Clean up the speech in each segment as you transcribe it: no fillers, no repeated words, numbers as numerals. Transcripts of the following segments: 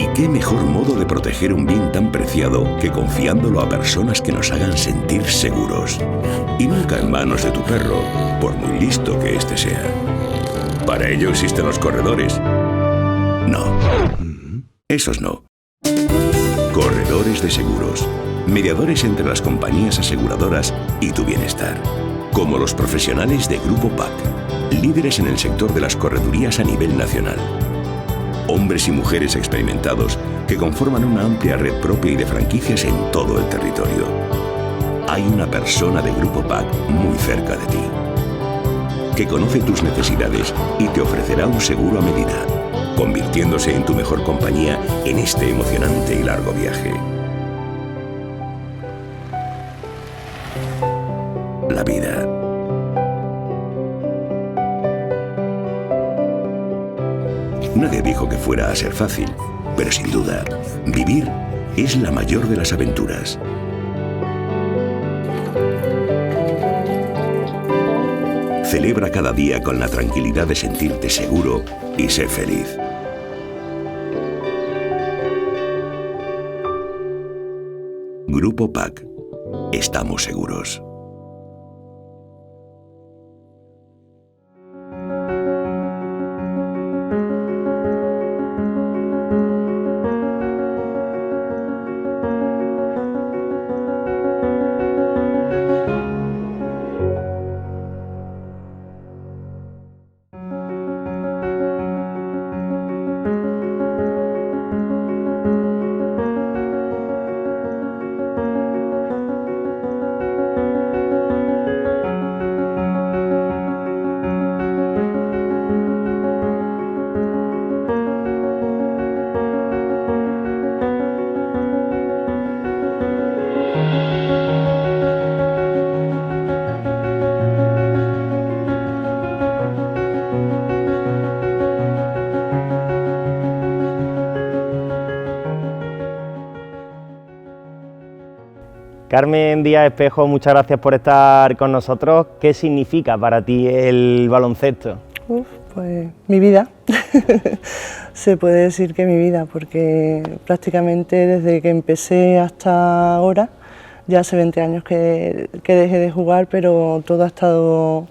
¿Y qué mejor modo de proteger un bien tan preciado que confiándolo a personas que nos hagan sentir seguros? Y nunca en manos de tu perro, por muy listo que éste sea. Para ello existen los corredores. No. Esos no. Corredores de seguros. Mediadores entre las compañías aseguradoras y tu bienestar. Como los profesionales de Grupo PAC. Líderes en el sector de las corredurías a nivel nacional. Hombres y mujeres experimentados que conforman una amplia red propia y de franquicias en todo el territorio. Hay una persona de Grupo PAC muy cerca de ti, que conoce tus necesidades y te ofrecerá un seguro a medida, convirtiéndose en tu mejor compañía en este emocionante y largo viaje. La vida. Nadie dijo que fuera a ser fácil, pero sin duda, vivir es la mayor de las aventuras. Celebra cada día con la tranquilidad de sentirte seguro y ser feliz. Grupo PAC. Estamos seguros. Carmen Díaz Espejo, muchas gracias por estar con nosotros. ¿Qué significa para ti el baloncesto? Pues mi vida, se puede decir que mi vida, porque prácticamente desde que empecé hasta ahora, ya hace 20 años que dejé de jugar, pero todo ha estado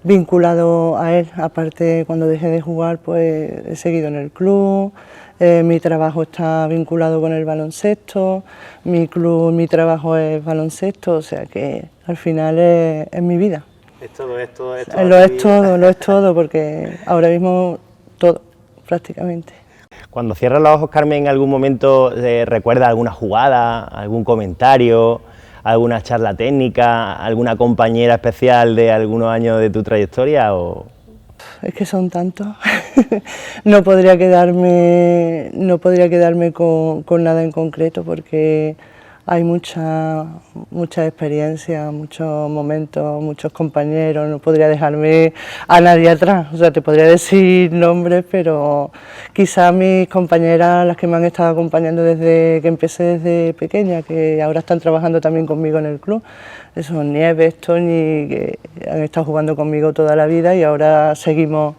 vinculado a él. Aparte, cuando dejé de jugar, pues he seguido en el club. Mi trabajo está vinculado con el baloncesto, mi club, mi trabajo es baloncesto, o sea que al final es mi vida. Lo es todo, porque ahora mismo todo, prácticamente. Cuando cierras los ojos, Carmen, ¿en algún momento recuerdas alguna jugada, algún comentario, alguna charla técnica, alguna compañera especial de algunos años de tu trayectoria? Es que son tantos. No podría quedarme con nada en concreto, porque hay mucha experiencia, muchos momentos, muchos compañeros. No podría dejarme a nadie atrás. O sea, te podría decir nombres, pero quizás mis compañeras, las que me han estado acompañando desde que empecé desde pequeña, que ahora están trabajando también conmigo en el club, son Nieves, Tony, que han estado jugando conmigo toda la vida y ahora seguimos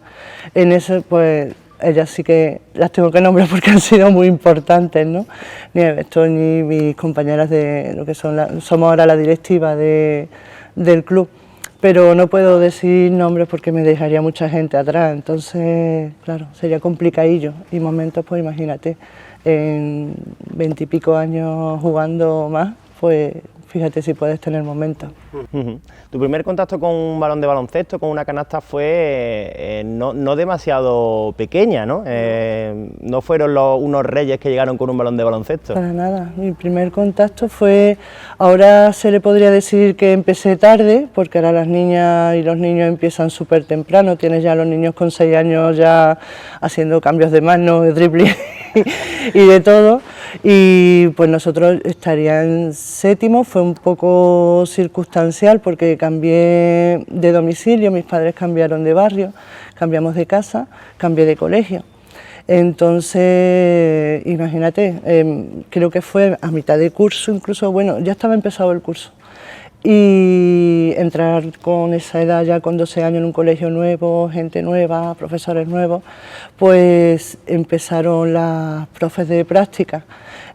en eso, pues ellas sí que las tengo que nombrar porque han sido muy importantes, ¿no? Nieves, Tony, mis compañeras de lo que somos ahora la directiva del club, pero no puedo decir nombres porque me dejaría mucha gente atrás, entonces, claro, sería complicadillo. Y momentos, pues imagínate, en 20 y pico años jugando más, pues fíjate si puedes tener momentos. Tu primer contacto con un balón de baloncesto, con una canasta, fue no demasiado pequeña, ¿no? No fueron unos reyes que llegaron con un balón de baloncesto. Para nada, mi primer contacto fue, ahora se le podría decir que empecé tarde, porque ahora las niñas y los niños empiezan súper temprano, tienes ya los niños con 6 años ya haciendo cambios de mano, de dribbling y de todo. Y pues nosotros estaría en séptimo, fue un poco circunstancial porque cambié de domicilio, mis padres cambiaron de barrio, cambiamos de casa, cambié de colegio. Entonces, imagínate, creo que fue a mitad de curso, incluso, bueno, ya estaba empezado el curso. y entrar con esa edad ya con 12 años en un colegio nuevo, gente nueva, profesores nuevos, pues empezaron las profes de práctica,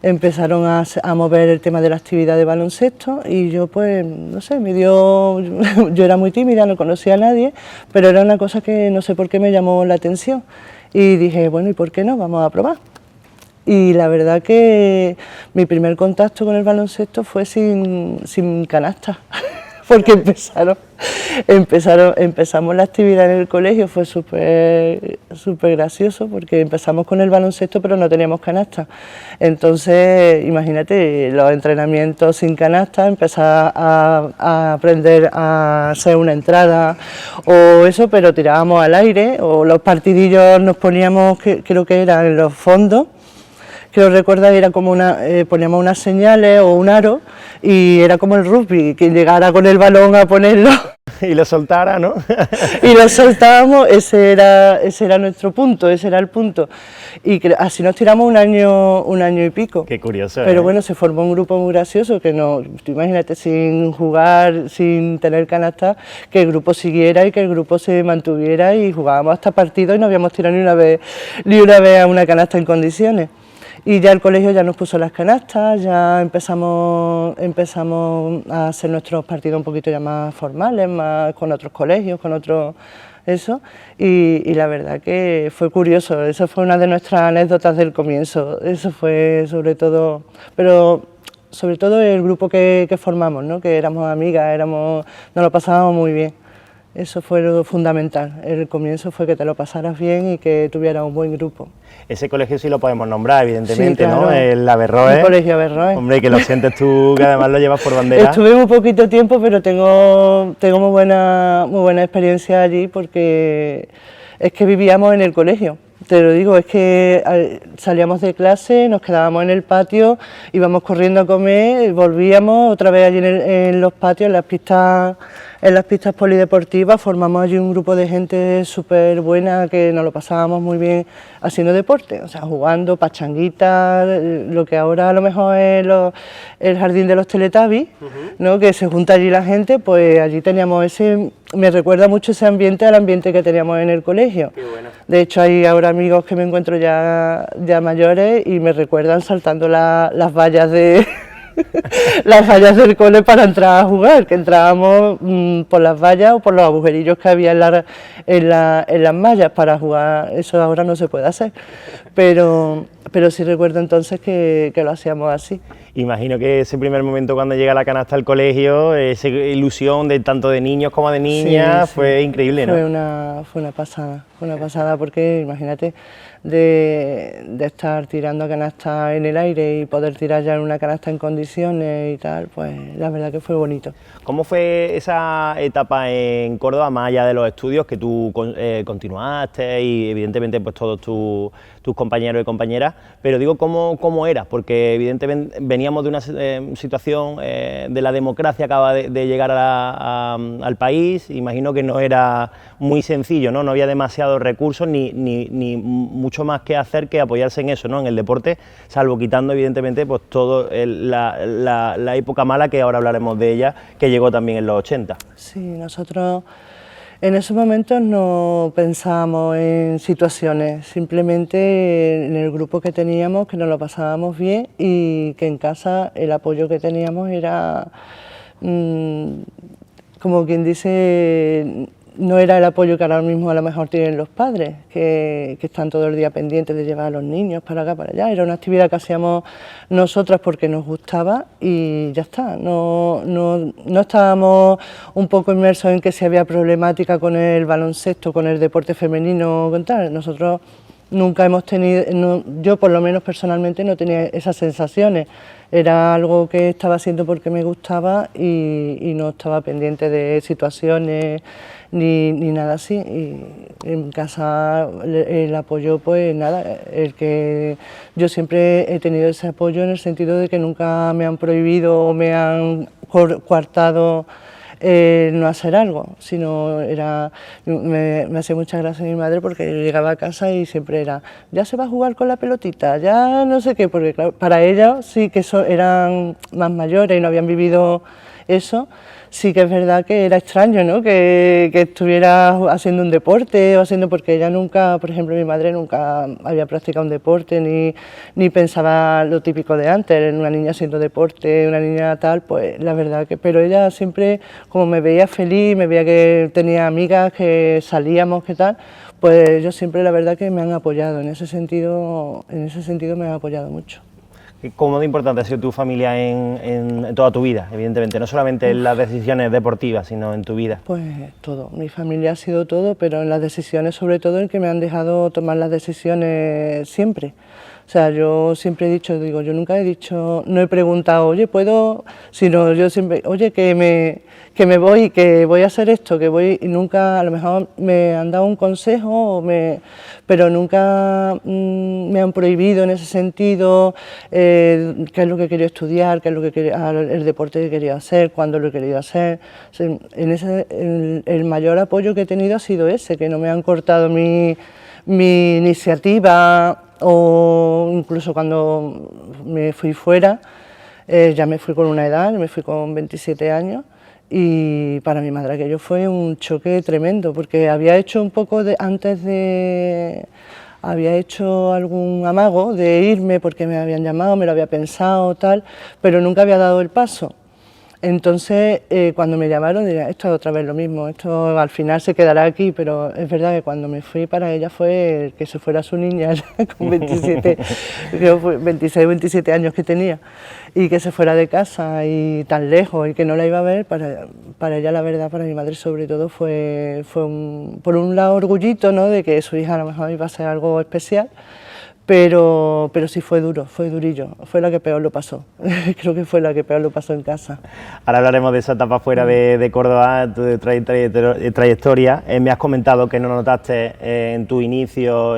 empezaron a mover el tema de la actividad de baloncesto y yo pues, no sé, yo era muy tímida, no conocía a nadie, pero era una cosa que no sé por qué me llamó la atención y dije, bueno, ¿y por qué no? Vamos a probar. Y la verdad que mi primer contacto con el baloncesto fue sin canasta, porque empezamos la actividad en el colegio, fue súper gracioso, porque empezamos con el baloncesto pero no teníamos canasta. Entonces, imagínate, los entrenamientos sin canasta, empezar a aprender a hacer una entrada o eso, pero tirábamos al aire, o los partidillos nos poníamos, creo que eran en los fondos, que os recuerda, era como poníamos unas señales o un aro y era como el rugby, quien llegara con el balón a ponerlo y lo soltara, ¿no? y lo soltábamos, ese era nuestro punto, ese era el punto, y así nos tiramos un año y pico. Qué curioso. Pero bueno, se formó un grupo muy gracioso, que no, tú imagínate, sin jugar, sin tener canasta, que el grupo siguiera y que el grupo se mantuviera y jugábamos hasta partidos y no habíamos tirado ni una vez a una canasta en condiciones. Y ya el colegio ya nos puso las canastas, ya empezamos a hacer nuestros partidos un poquito ya más formales, más con otros colegios, con otros eso, y la verdad que fue curioso, eso fue una de nuestras anécdotas del comienzo, eso fue sobre todo, pero sobre todo el grupo que formamos, ¿no? Que éramos amigas, nos lo pasábamos muy bien. Eso fue lo fundamental, el comienzo fue que te lo pasaras bien y que tuvieras un buen grupo. Ese colegio sí lo podemos nombrar, evidentemente, sí, claro. ¿no? El Averroes. El colegio Averroes. Hombre, que lo sientes tú, que además lo llevas por bandera. Estuve muy poquito tiempo, pero tengo muy buena experiencia allí porque es que vivíamos en el colegio. Te lo digo, es que salíamos de clase, nos quedábamos en el patio, íbamos corriendo a comer, volvíamos otra vez allí en los patios, en las pistas polideportivas, formamos allí un grupo de gente súper buena que nos lo pasábamos muy bien haciendo deporte, o sea, jugando pachanguitas, lo que ahora a lo mejor es el jardín de los Teletubbies, ¿no? Que se junta allí la gente, pues allí teníamos me recuerda mucho ese ambiente al ambiente que teníamos en el colegio. Qué bueno. De hecho, hay ahora amigos que me encuentro ya mayores y me recuerdan saltando las vallas las vallas del cole para entrar a jugar, que entrábamos por las vallas o por los agujerillos que había en las mallas para jugar. Eso ahora no se puede hacer, pero sí recuerdo entonces que lo hacíamos así. Imagino que ese primer momento cuando llega la canasta al colegio, esa ilusión de tanto de niños como de niñas, sí, fue increíble, ¿no? Fue una pasada porque imagínate de estar tirando canasta en el aire y poder tirar ya en una canasta en condiciones y tal, pues la verdad que fue bonito. ¿Cómo fue esa etapa en Córdoba, más allá de los estudios que tú continuaste y evidentemente pues todos tus compañeros y compañeras, pero digo cómo era, porque evidentemente veníamos de una situación de la democracia, acaba de llegar al país, imagino que no era muy sencillo, no había demasiados recursos ni mucho más que hacer que apoyarse en eso, ¿no? En el deporte, salvo quitando evidentemente pues todo la época mala, que ahora hablaremos de ella, que llegó también en los 80. Sí, nosotros en esos momentos no pensábamos en situaciones, simplemente en el grupo que teníamos, que nos lo pasábamos bien y que en casa el apoyo que teníamos era, como quien dice, no era el apoyo que ahora mismo a lo mejor tienen los padres, que están todo el día pendientes de llevar a los niños para acá, para allá. Era una actividad que hacíamos nosotras porque nos gustaba y ya está. No estábamos un poco inmersos en que si había problemática con el baloncesto, con el deporte femenino, con tal. Nosotros nunca hemos tenido, yo por lo menos personalmente no tenía esas sensaciones. Era algo que estaba haciendo porque me gustaba y no estaba pendiente de situaciones ni nada así. Y en casa el apoyo, pues nada, yo siempre he tenido ese apoyo en el sentido de que nunca me han prohibido o me han coartado no hacer algo, sino me hacía mucha gracia mi madre porque yo llegaba a casa y siempre era, ya se va a jugar con la pelotita, ya no sé qué, porque claro, para ella sí que eran más mayores y no habían vivido eso, sí que es verdad que era extraño, ¿no? Que estuviera haciendo un deporte o haciendo, porque ella nunca, por ejemplo, mi madre nunca había practicado un deporte ni pensaba lo típico de antes, una niña haciendo deporte, una niña tal, pues la verdad que, pero ella siempre, como me veía feliz, me veía que tenía amigas, que salíamos, que tal, pues ellos siempre la verdad que me han apoyado, en ese sentido me han apoyado mucho. ¿Cómo de importante ha sido tu familia en toda tu vida, evidentemente? No solamente en las decisiones deportivas, sino en tu vida. Pues todo, mi familia ha sido todo, pero en las decisiones sobre todo en que me han dejado tomar las decisiones siempre. O sea, yo siempre he dicho, digo, yo nunca he dicho, no he preguntado, oye, ¿puedo? Sino yo siempre, oye, que me voy, que voy a hacer esto, que voy, y nunca, a lo mejor me han dado un consejo, pero nunca me han prohibido en ese sentido qué es lo que quería estudiar, qué es lo que quería, el deporte que quería hacer, cuándo lo he querido hacer. O sea, el mayor apoyo que he tenido ha sido ese, que no me han cortado mi iniciativa, o incluso cuando me fui fuera, ya me fui con una edad, me fui con 27 años, y para mi madre aquello fue un choque tremendo, porque había hecho un poco había hecho algún amago de irme porque me habían llamado, me lo había pensado, tal, pero nunca había dado el paso. Entonces, cuando me llamaron, diría, esto es otra vez lo mismo, esto al final se quedará aquí, pero es verdad que cuando me fui para ella fue que se fuera su niña, con 27, creo 26, 27 años que tenía, y que se fuera de casa y tan lejos y que no la iba a ver, para ella la verdad, para mi madre sobre todo, fue por un lado orgullito, ¿no?, de que su hija a lo mejor iba a ser algo especial, pero sí fue duro, fue durillo, fue la que peor lo pasó, creo que fue la que peor lo pasó en casa. Ahora hablaremos de esa etapa fuera de Córdoba, tu trayectoria. Me has comentado que no notaste en tu inicio,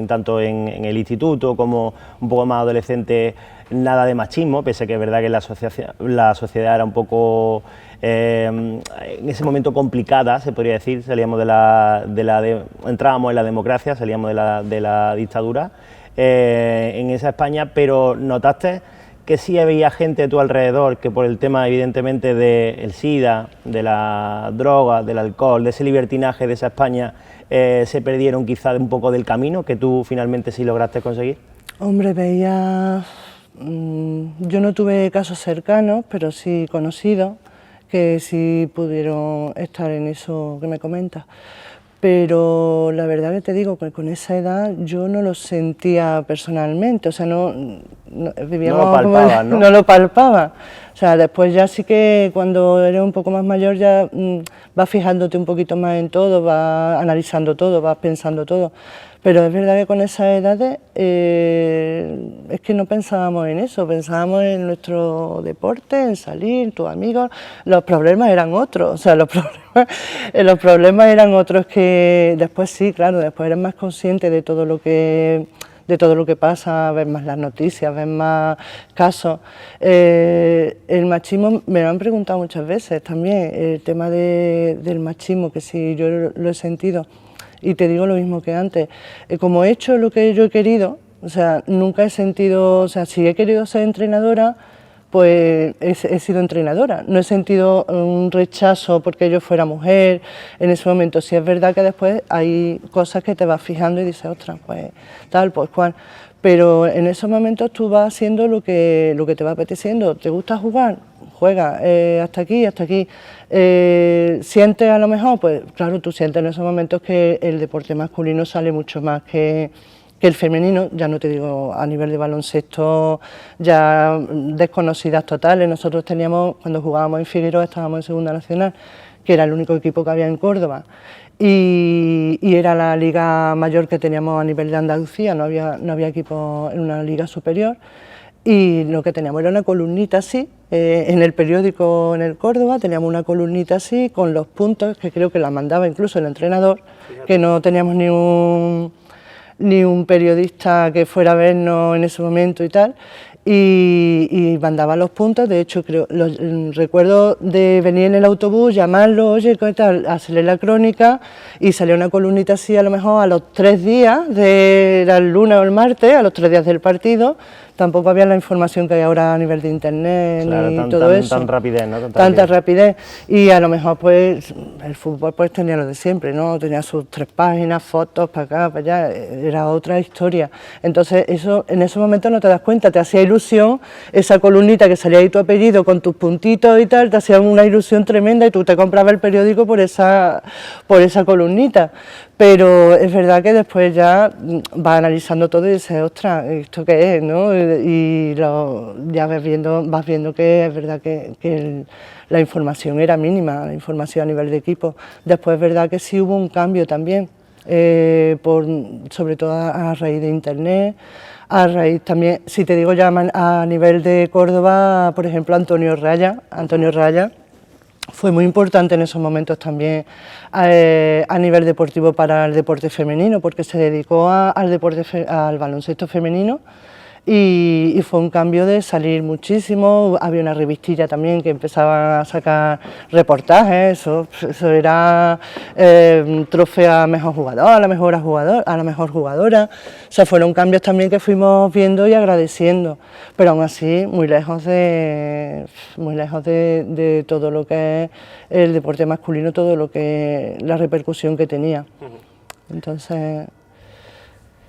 tanto en el instituto como un poco más adolescente, nada de machismo, pese a que es verdad que la sociedad era un poco en ese momento complicada, se podría decir, salíamos entrábamos en la democracia, salíamos de la dictadura. En esa España, pero notaste que sí había gente a tu alrededor que por el tema evidentemente del SIDA, de la droga, del alcohol, de ese libertinaje de esa España, se perdieron quizá un poco del camino que tú finalmente sí lograste conseguir? Hombre, veía, yo no tuve casos cercanos, pero sí conocidos que sí pudieron estar en eso que me comentas. Pero la verdad que te digo que con esa edad yo no lo sentía personalmente, o sea, no lo palpaba, ¿no? No lo palpaba. O sea, después ya sí que cuando eres un poco más mayor ya vas fijándote un poquito más en todo, vas analizando todo, vas pensando todo. Pero es verdad que con esas edades es que no pensábamos en eso, pensábamos en nuestro deporte, en salir, tus amigos. Los problemas eran otros, o sea, los problemas eran otros que después sí, claro, después eres más consciente de todo lo que pasa, ves más las noticias, ves más casos. El machismo, me lo han preguntado muchas veces también, el tema del machismo, que sí, yo lo he sentido. Y te digo lo mismo que antes, como he hecho lo que yo he querido, o sea, nunca he sentido, o sea, si he querido ser entrenadora, pues he sido entrenadora, no he sentido un rechazo porque yo fuera mujer en ese momento. Sí es verdad que después hay cosas que te vas fijando y dices, ostras, pues tal, pues cual, pero en esos momentos tú vas haciendo lo que te va apeteciendo. ¿Te gusta jugar? Juega, hasta aquí, hasta aquí. ¿Sientes a lo mejor? Pues claro, tú sientes en esos momentos que el deporte masculino sale mucho más que el femenino, ya no te digo a nivel de baloncesto, ya desconocidas totales. Nosotros teníamos, cuando jugábamos en Figueroa, estábamos en Segunda Nacional, que era el único equipo que había en Córdoba, y era la liga mayor que teníamos a nivel de Andalucía, no había equipo en una liga superior, y lo que teníamos era una columnita así, en el periódico en el Córdoba teníamos una columnita así, con los puntos, que creo que la mandaba incluso el entrenador, que no teníamos ni un periodista que fuera a vernos en ese momento y tal, y mandaba los puntos. De hecho, recuerdo de venir en el autobús, llamarlo, oye, ¿qué tal?, hacerle la crónica, y salía una columnita así a lo mejor a los 3 días, era el lunes o el martes, a los 3 días del partido, tampoco había la información que hay ahora a nivel de internet, claro, ni todo eso. Tan rapidez, ¿no? Tanta rapidez. Y a lo mejor pues el fútbol pues tenía lo de siempre, ¿no? Tenía sus 3 páginas, fotos para acá, para allá, era otra historia. Entonces eso en ese momento no te das cuenta, te hacía ilusión esa columnita que salía ahí tu apellido con tus puntitos y tal, te hacía una ilusión tremenda y tú te comprabas el periódico por esa columnita. Pero es verdad que después ya vas analizando todo y dices, ostras, ¿esto qué es? ¿No? Y ya vas viendo que es verdad que la información era mínima, la información a nivel de equipo. Después es verdad que sí hubo un cambio también, sobre todo a raíz de internet, a raíz también, si te digo ya a nivel de Córdoba, por ejemplo, Antonio Raya fue muy importante en esos momentos también a nivel deportivo para el deporte femenino, porque se dedicó al baloncesto femenino y fue un cambio de salir muchísimo. Había una revistilla también que empezaba a sacar reportajes, eso era trofeo a mejor jugador, a la mejor jugadora. O sea, fueron cambios también que fuimos viendo y agradeciendo, pero aún así muy lejos de todo lo que es el deporte masculino, todo lo que la repercusión que tenía. Entonces,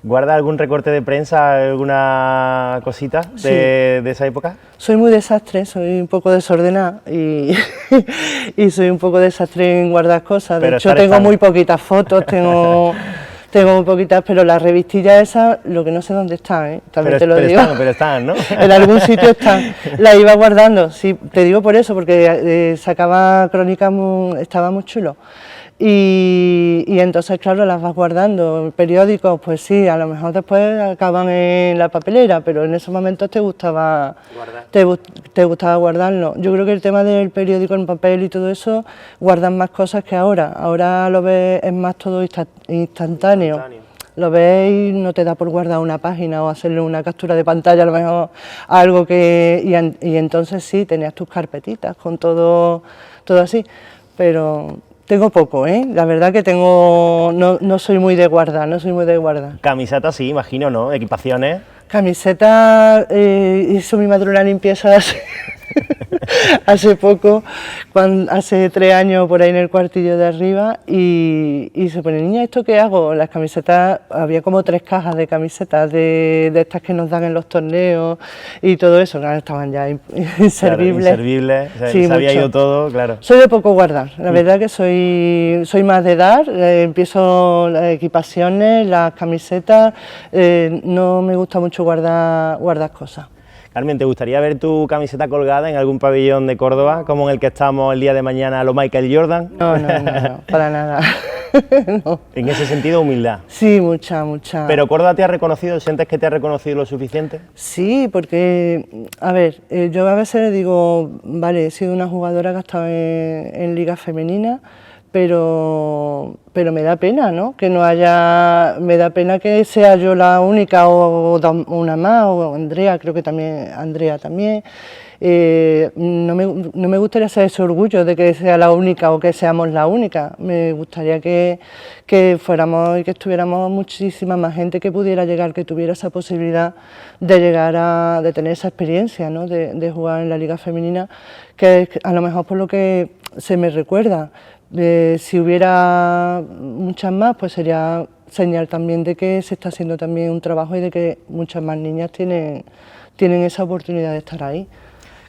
¿guarda algún recorte de prensa, alguna cosita de esa época? Soy muy desastre, soy un poco desordenada y soy un poco desastre en guardar cosas. De hecho, tengo muy poquitas fotos, tengo muy poquitas, pero las revistillas esas, lo que no sé dónde están, también te lo digo. Pero están, ¿no? En algún sitio están. Las iba guardando, sí, te digo por eso, porque sacaba crónicas, estaba muy chulo. Y entonces, claro, las vas guardando. Periódicos, pues sí, a lo mejor después acaban en la papelera, pero en esos momentos te gustaba guardarlo. Yo creo que el tema del periódico en papel y todo eso, guardan más cosas que ahora. Ahora lo ves, es más todo instantáneo. Lo ves y no te da por guardar una página o hacerle una captura de pantalla, a lo mejor algo que... Y entonces sí, tenías tus carpetitas con todo así, pero... Tengo poco, la verdad que no soy muy de guardar, Camisetas sí, imagino, ¿no? Equipaciones. Camisetas, hizo mi madre una limpieza hace poco, hace 3 años por ahí en el cuartillo de arriba y se pone, niña, ¿esto qué hago? Las camisetas, había como 3 cajas de camisetas de estas que nos dan en los torneos y todo eso, claro, estaban ya inservibles. Claro, inservibles, sí, se había ido todo, claro. Soy de poco guardar, la verdad que soy más de dar, empiezo las equipaciones, las camisetas, no me gusta mucho guardar cosas. Carmen, ¿te gustaría ver tu camiseta colgada en algún pabellón de Córdoba, como en el que estamos el día de mañana, lo Michael Jordan? No, para nada. No. En ese sentido, humildad. Sí, mucha. ¿Pero Córdoba te ha reconocido? ¿Sientes que te ha reconocido lo suficiente? Sí, porque, a ver, yo a veces digo, vale, he sido una jugadora que ha estado en ligas femeninas, pero me da pena, ¿no? Que no haya, me da pena que sea yo la única o una más, o Andrea, creo que también, Andrea también. No me gustaría ser ese orgullo de que sea la única o que seamos la única. Me gustaría que fuéramos y que estuviéramos muchísima más gente que pudiera llegar, que tuviera esa posibilidad de llegar de tener esa experiencia, ¿no? De jugar en la liga femenina, que es a lo mejor por lo que se me recuerda. Si hubiera muchas más, pues sería señal también de que se está haciendo también un trabajo y de que muchas más niñas tienen esa oportunidad de estar ahí.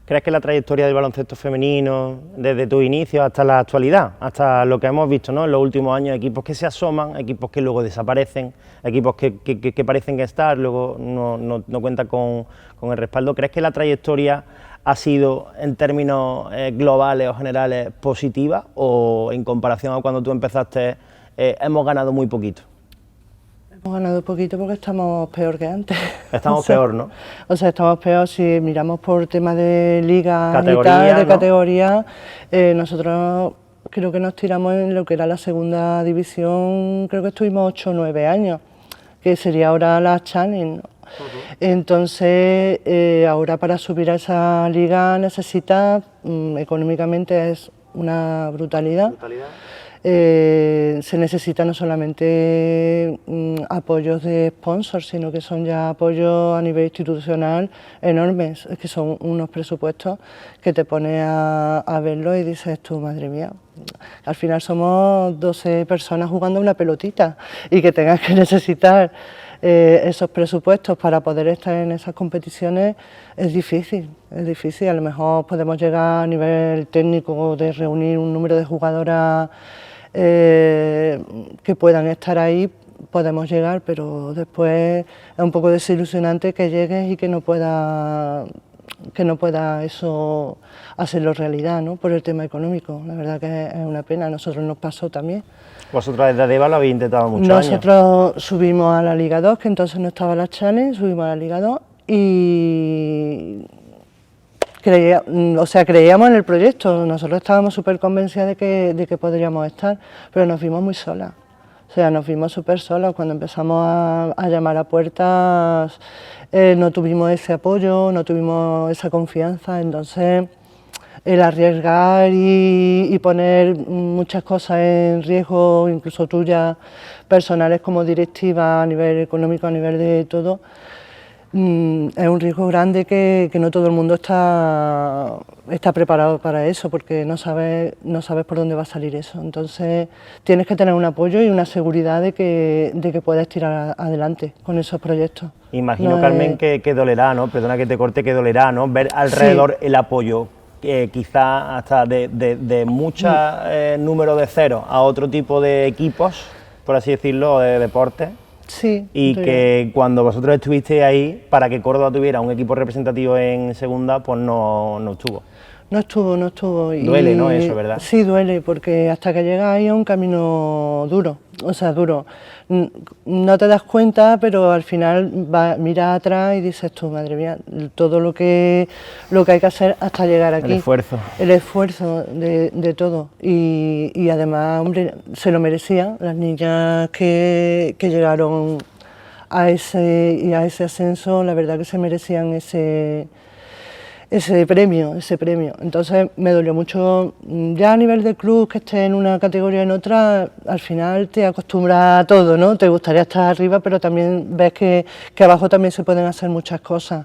¿Crees que la trayectoria del baloncesto femenino, desde tu inicio hasta la actualidad, hasta lo que hemos visto, ¿no?, en los últimos años, equipos que se asoman, equipos que luego desaparecen, equipos que parecen estar, luego no cuentan con el respaldo, ¿crees que la trayectoria ha sido, en términos globales o generales, positiva, o en comparación a cuando tú empezaste, hemos ganado muy poquito? Hemos ganado poquito porque estamos peor que antes. Estamos peor, ¿no? O sea, estamos peor si miramos por temas de ligas y tal, de ¿no? categoría. Nosotros creo que nos tiramos en lo que era la segunda división, creo que estuvimos 8 o 9 años, que sería ahora la Challenge, ¿no? Entonces, ahora para subir a esa liga necesitas, económicamente es una brutalidad. se necesita no solamente apoyos de sponsors, sino que son ya apoyos a nivel institucional enormes, es que son unos presupuestos que te pones a verlo y dices tú, madre mía, al final somos 12 personas jugando una pelotita y que tengas que necesitar esos presupuestos para poder estar en esas competiciones es difícil, a lo mejor podemos llegar a nivel técnico de reunir un número de jugadoras que puedan estar ahí, podemos llegar, pero después es un poco desilusionante que llegues y que no pueda eso hacerlo realidad, ¿no? Por el tema económico. La verdad que es una pena, a nosotros nos pasó también. Vosotros desde ADEVA lo habéis intentado muchos años. Nosotros subimos a la Liga 2, que entonces no estaba la Challenge, subimos a la Liga 2 y creíamos en el proyecto. Nosotros estábamos súper convencidos de que podríamos estar, pero nos vimos muy solas. O sea, nos vimos súper solas. Cuando empezamos a llamar a puertas, no tuvimos ese apoyo, no tuvimos esa confianza, entonces el arriesgar y poner muchas cosas en riesgo, incluso tuyas personales como directiva, a nivel económico, a nivel de todo, es un riesgo grande que no todo el mundo está preparado para eso, porque no sabes por dónde va a salir eso. Entonces tienes que tener un apoyo y una seguridad de que puedes tirar adelante con esos proyectos. Imagino, no, Carmen, que dolerá, ¿no? Perdona que te corte, que dolerá, ¿no? Ver alrededor sí. El apoyo, quizá hasta de mucho número de ceros a otro tipo de equipos, por así decirlo, de deportes. Sí, y que cuando vosotros estuvisteis ahí, para que Córdoba tuviera un equipo representativo en segunda, pues no estuvo. No estuvo. Duele, ¿no? Eso, ¿verdad? Sí, duele, porque hasta que llegas ahí es un camino duro, o sea, duro. No te das cuenta, pero al final miras atrás y dices tú, madre mía, todo lo que hay que hacer hasta llegar aquí. El esfuerzo de todo. Y además, hombre, se lo merecían las niñas que llegaron a ese ascenso, la verdad que se merecían ese premio. Entonces me dolió mucho, ya a nivel de club, que esté en una categoría o en otra, al final te acostumbras a todo, ¿no? Te gustaría estar arriba, pero también ves que abajo también se pueden hacer muchas cosas.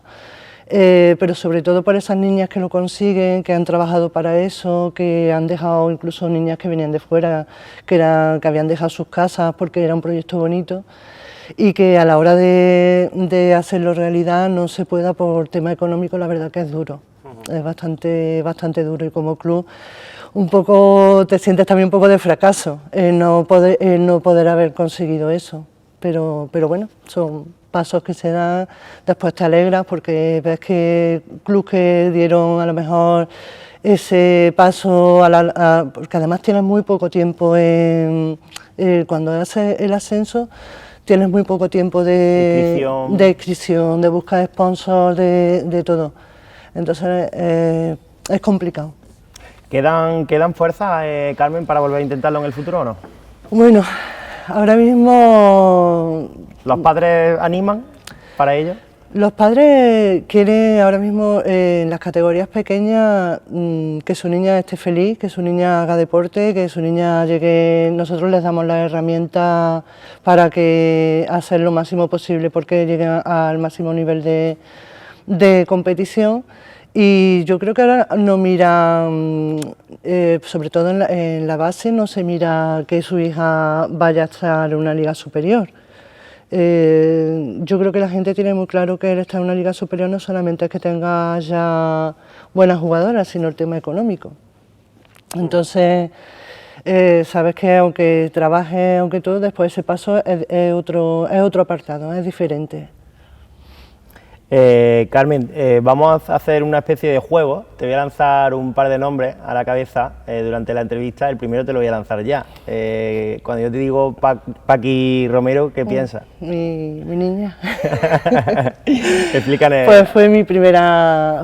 Pero sobre todo por esas niñas que lo consiguen, que han trabajado para eso, que han dejado, incluso niñas que venían de fuera, que habían dejado sus casas porque era un proyecto bonito, y que a la hora de hacerlo realidad no se pueda por tema económico, la verdad que es duro, es bastante duro, y como club un poco te sientes también un poco de fracaso en no poder haber conseguido eso, pero bueno, son pasos que se dan, después te alegras porque ves que clubes que dieron a lo mejor ese paso, porque además tienes muy poco tiempo cuando haces el ascenso, tienes muy poco tiempo de inscripción, de busca de sponsors, de todo. Entonces es complicado. ¿Quedan fuerzas, Carmen, para volver a intentarlo en el futuro o no? Bueno, ahora mismo... ¿Los padres animan para ello? Los padres quieren ahora mismo en las categorías pequeñas que su niña esté feliz, que su niña haga deporte, que su niña llegue. Nosotros les damos las herramientas para que hacer lo máximo posible porque lleguen al máximo nivel de competición. Y yo creo que ahora no miran, sobre todo en la base, no se mira que su hija vaya a estar en una liga superior. Yo creo que la gente tiene muy claro que el estar en una liga superior no solamente es que tenga ya buenas jugadoras, sino el tema económico. Entonces, sabes que aunque trabajes, aunque todo, después ese paso es otro apartado, es diferente. Carmen, vamos a hacer una especie de juego. Te voy a lanzar un par de nombres a la cabeza durante la entrevista. El primero te lo voy a lanzar ya. Cuando yo te digo Paqui Romero, ¿qué piensas? Mi niña. Explícanos. Pues fue mi primera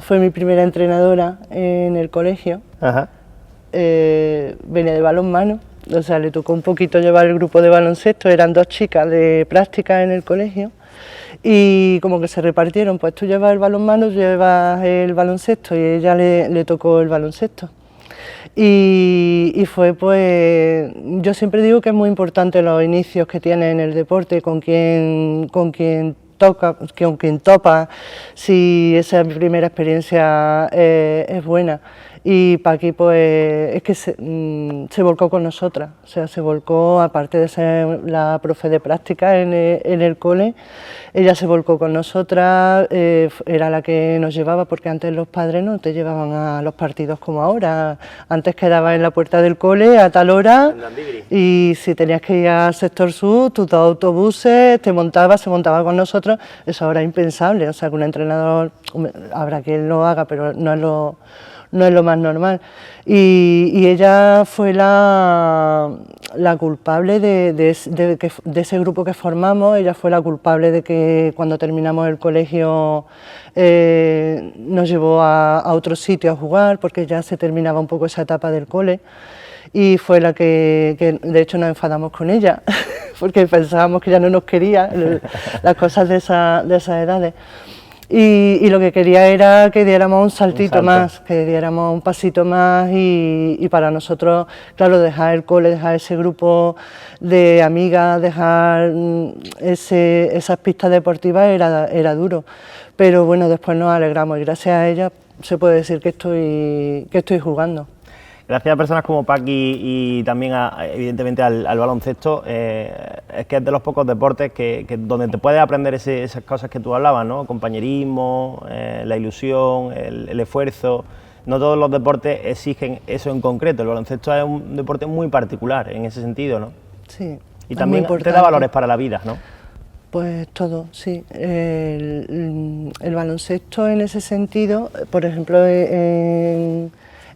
entrenadora en el colegio. Ajá. Venía de balonmano, o sea, le tocó un poquito llevar el grupo de baloncesto. Eran 2 chicas de práctica en el colegio. Y como que se repartieron, pues tú llevas el balonmano, tú llevas el baloncesto, y ella le tocó el baloncesto. Y fue pues, yo siempre digo que es muy importante los inicios que tiene en el deporte, con quien toca, con quien topa, si esa primera experiencia es buena. Y Paqui pues es que se volcó con nosotras, o sea, se volcó, aparte de ser la profe de práctica en el cole, ella se volcó con nosotras, era la que nos llevaba, porque antes los padres no te llevaban a los partidos como ahora, antes quedabas en la puerta del cole a tal hora y si tenías que ir al sector sur, tus dos autobuses, se montaba con nosotros, eso ahora es impensable, o sea que un entrenador, habrá quien lo haga, pero no es lo más normal. Y ella fue la culpable de ese grupo que formamos, ella fue la culpable de que cuando terminamos el colegio nos llevó a otro sitio a jugar, porque ya se terminaba un poco esa etapa del cole, y fue la que de hecho nos enfadamos con ella, porque pensábamos que ya no nos quería, las cosas de esas edades. Y lo que quería era que diéramos un saltito más, que diéramos un pasito más y para nosotros, claro, dejar el cole, dejar ese grupo de amigas, dejar esas pistas deportivas era duro, pero bueno, después nos alegramos y gracias a ella se puede decir que estoy jugando. Gracias a personas como Paqui y también evidentemente al baloncesto, es que es de los pocos deportes donde te puedes aprender esas cosas que tú hablabas, ¿no? Compañerismo, la ilusión, el esfuerzo. No todos los deportes exigen eso en concreto, el baloncesto es un deporte muy particular en ese sentido, ¿no? Sí. Y también te da valores para la vida, ¿no? Pues todo, sí. El baloncesto en ese sentido, por ejemplo,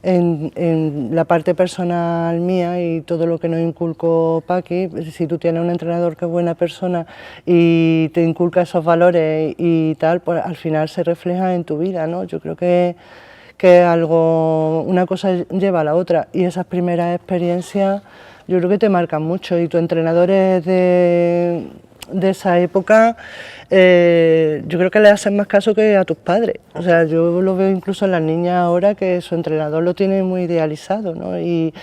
en la parte personal mía y todo lo que nos inculcó Paqui, si tú tienes un entrenador que es buena persona y te inculca esos valores y tal, pues al final se refleja en tu vida, ¿no? Yo creo que algo, una cosa lleva a la otra y esas primeras experiencias yo creo que te marcan mucho y tu entrenador es de esa época, yo creo que le hacen más caso que a tus padres. O sea, yo lo veo incluso en las niñas ahora que su entrenador lo tiene muy idealizado, ¿no? Y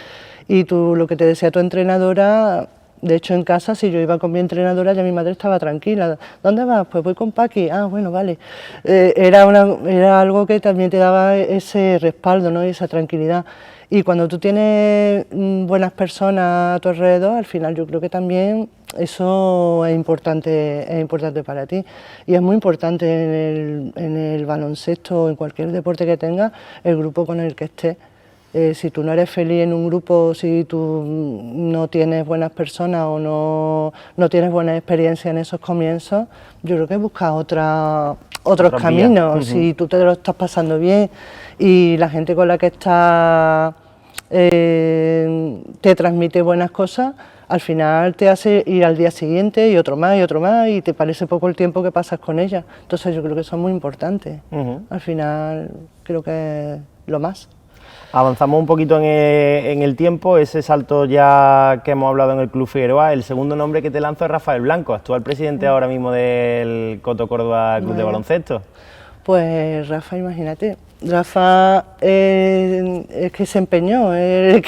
tú, lo que te decía tu entrenadora, de hecho en casa, si yo iba con mi entrenadora, ya mi madre estaba tranquila. ¿Dónde vas? Pues voy con Paqui. Ah, bueno, vale. Era algo que también te daba ese respaldo, ¿no? Y esa tranquilidad. Y cuando tú tienes buenas personas a tu alrededor, al final yo creo que también eso es importante para ti. Y es muy importante en el baloncesto o en cualquier deporte que tengas, el grupo con el que estés. Si tú no eres feliz en un grupo, si tú no tienes buenas personas o no tienes buena experiencia en esos comienzos, yo creo que buscas otros caminos. Si tú te lo estás pasando bien y la gente con la que estás te transmite buenas cosas, al final te hace ir al día siguiente y otro más y te parece poco el tiempo que pasas con ella. Entonces yo creo que son muy importantes. Al final creo que es lo más. Avanzamos un poquito en el tiempo, ese salto ya que hemos hablado en el Club Figueroa, el segundo nombre que te lanzo es Rafael Blanco, actual presidente ahora mismo del Coto Córdoba Club de Baloncesto. Pues Rafa, imagínate, Rafa es que se empeñó, en